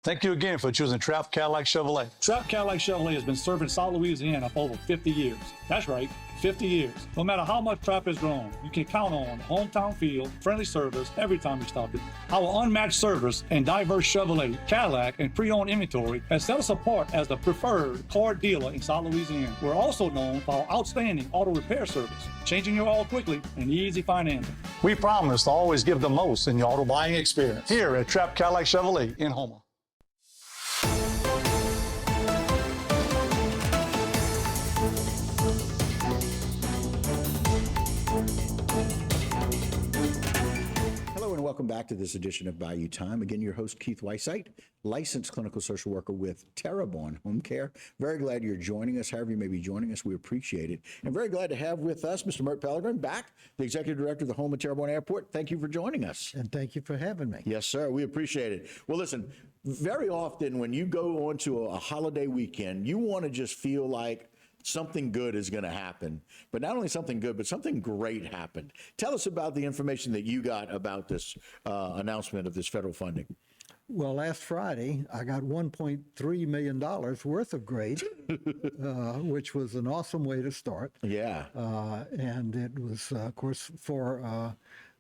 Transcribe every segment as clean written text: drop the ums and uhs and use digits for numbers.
Thank you again for choosing Trap Cadillac Chevrolet. Trap Cadillac Chevrolet has been serving South Louisiana for over 50 years. That's right, 50 years. No matter how much Trap has grown, you can count on hometown feel, friendly service every time you stop it. Our unmatched service and diverse Chevrolet, Cadillac, and pre-owned inventory has set us apart as the preferred car dealer in South Louisiana. We're also known for our outstanding auto repair service, changing your oil quickly and easy financing. We promise to always give the most in your auto buying experience here at Trap Cadillac Chevrolet in Houma. Welcome back to this edition of Bayou Time. Again, your host, Keith Weissite, licensed clinical social worker with Terrebonne Home Care. Very glad you're joining us, however you may be joining us. We appreciate it. And very glad to have with us Mr. Mert Pellegrin, back, the Executive Director of the Houma Terrebonne Airport. Thank you for joining us. And thank you for having me. Yes, sir. We appreciate it. Well, listen, very often when you go onto a holiday weekend, you want to just feel like something good is going to happen, but not only something good, but something great happened. Tell us about the information that you got about this announcement of this federal funding. Well, last Friday, I got $1.3 million worth of great, which was an awesome way to start. Yeah. And it was, of course, for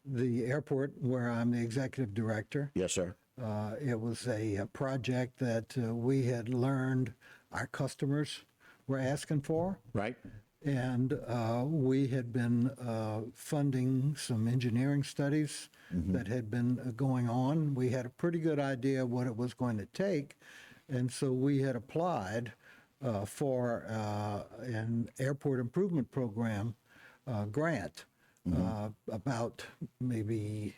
the airport where I'm the executive director. Yes, sir. It was a project that we had learned our customers were asking for. Right. And we had been funding some engineering studies that had been going on. We had a pretty good idea what it was going to take. And so we had applied for an airport improvement program grant about maybe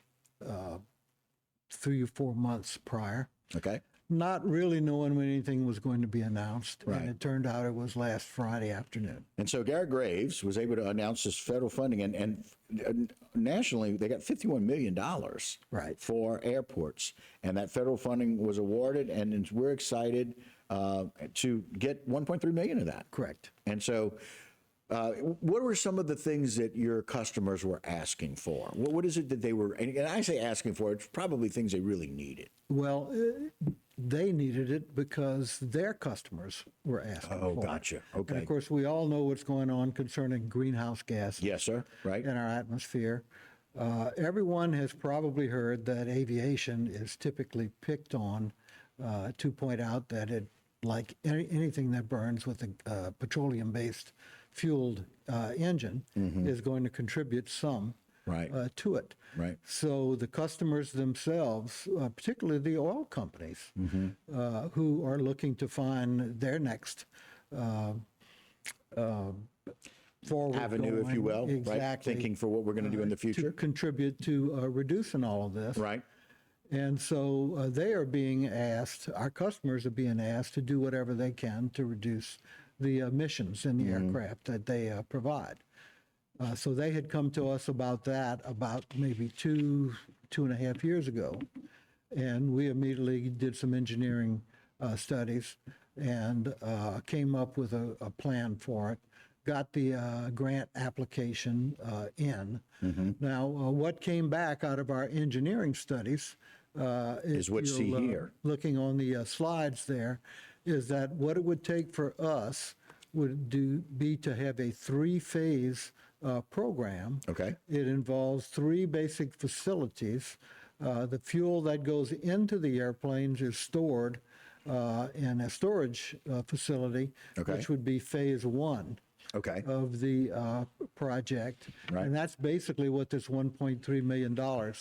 3 or 4 months prior. Okay. Not really knowing when anything was going to be announced. Right. And it turned out it was last Friday afternoon. And so Garrett Graves was able to announce this federal funding, and nationally they got $51 million Right. for airports. And that federal funding was awarded, and we're excited to get $1.3 million of that. Correct. And so what were some of the things that your customers were asking for? What is it that they were, and I say asking for, it's probably things they really needed. Well, they needed it because their customers were asking for it. Oh, gotcha. Okay. And of course, we all know what's going on concerning greenhouse gases Yes, sir. Right. in our atmosphere. Everyone has probably heard that aviation is typically picked on to point out that it, like anything that burns with a petroleum-based fueled engine, is going to contribute some to it. Right. So the customers themselves, particularly the oil companies, who are looking to find their next forward Avenue, if you will, exactly, right? Thinking for what we're going to do in the future. to contribute to reducing all of this. Right. And so they are being asked, our customers are being asked to do whatever they can to reduce the emissions in the aircraft that they provide. So they had come to us about that about maybe 2.5 years ago. And we immediately did some engineering studies and came up with a plan for it. Got the grant application in. Now, what came back out of our engineering studies Is what you see here. looking on the slides there, is that what it would take for us would be to have a 3-phase program. Okay. It involves 3 basic facilities. The fuel that goes into the airplanes is stored in a storage facility, Okay. which would be phase 1 of the project. Right. And that's basically what this $1.3 million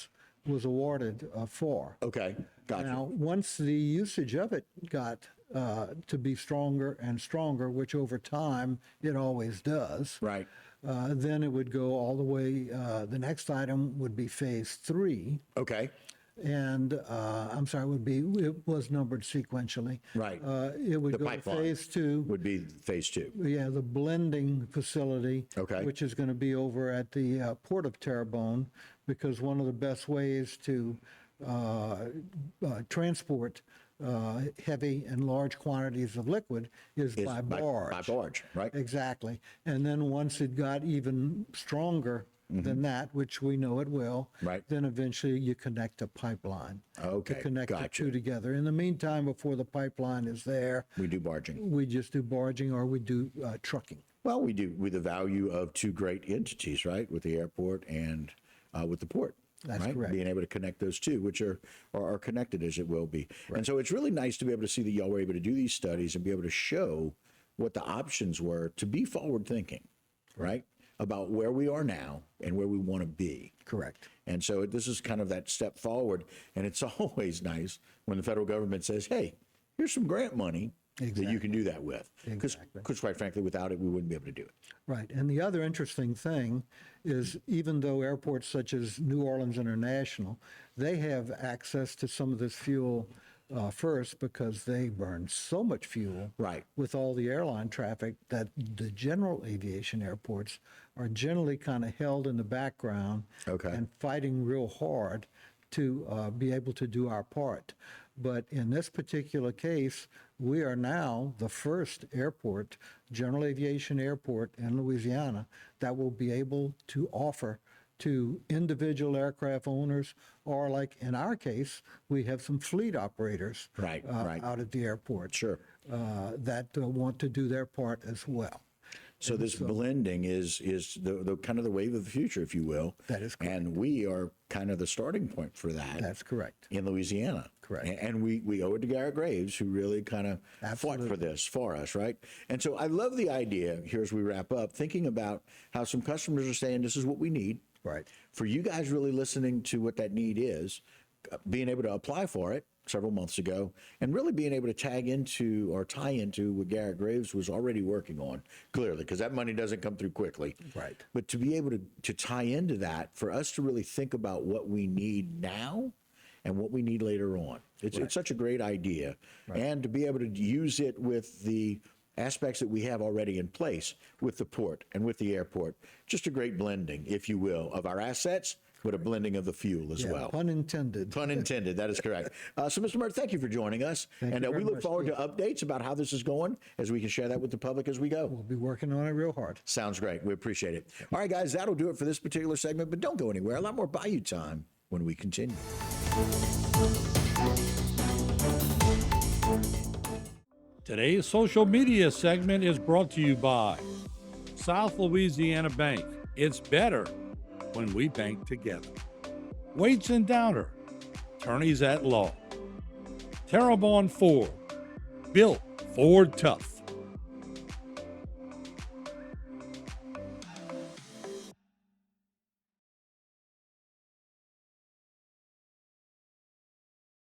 was awarded for. Okay. Gotcha. Now, once the usage of it got to be stronger and stronger, which over time it always does, Right. then it would go all the way. The next item would be phase 3. Okay. And I'm sorry, it was numbered sequentially. Right. It would The go to pipeline phase 2. would be phase 2. Yeah, the blending facility, Okay. which is going to be over at the port of Terrebonne, because one of the best ways to transport heavy and large quantities of liquid is by barge. By barge, right? Exactly. And then once it got even stronger then that, which we know it will. Right. Then eventually you connect a pipeline Okay, to connect the gotcha. two together. In the meantime, before the pipeline is there, We do barging. we just do barging or we do trucking. Well, we do with the value of two great entities, right? With the airport and with the port. That's right? correct. Being able to connect those two, which are connected as it will be. And so it's really nice to be able to see that y'all were able to do these studies and be able to show what the options were to be forward thinking, right? About where we are now and where we want to be. Correct. And so this is kind of that step forward. And it's always nice when the federal government says, hey, here's some grant money that you can do that with. Because quite frankly, without it, we wouldn't be able to do it. Right. And the other interesting thing is even though airports such as New Orleans International, they have access to some of this fuel first because they burn so much fuel Right. with all the airline traffic that the general aviation airports are generally kind of held in the background and fighting real hard to be able to do our part. But in this particular case, we are now the first airport, general aviation airport in Louisiana, that will be able to offer to individual aircraft owners, or like in our case, we have some fleet operators out at the airport that want to do their part as well. So this blending is the kind of the wave of the future, if you will. That is correct. And we are kind of the starting point for that. That's correct. In Louisiana. Correct. And we owe it to Garrett Graves, who really kind of fought for this for us, right? And so I love the idea, here as we wrap up, thinking about how some customers are saying this is what we need. Right. For you guys really listening to what that need is, being able to apply for it several months ago, and really being able to tie into what Garrett Graves was already working on, clearly, because that money doesn't come through quickly. Right. But to be able to tie into that, for us to really think about what we need now and what we need later on. It's such a great idea. And to be able to use it with the aspects that we have already in place with the port and with the airport. Just a great blending, if you will, of our assets, but a blending of the fuel as well. Pun intended. Pun intended, that is correct. So, Mr. Mert, thank you for joining us. And we look forward to updates about how this is going as we can share that with the public as we go. We'll be working on it real hard. Sounds great. We appreciate it. All right, guys, that'll do it for this particular segment, but don't go anywhere. A lot more Bayou time when we continue. Today's social media segment is brought to you by South Louisiana Bank. It's better when we bank together. Waits and Downer, attorneys at law. Terrebonne Ford, built Ford tough.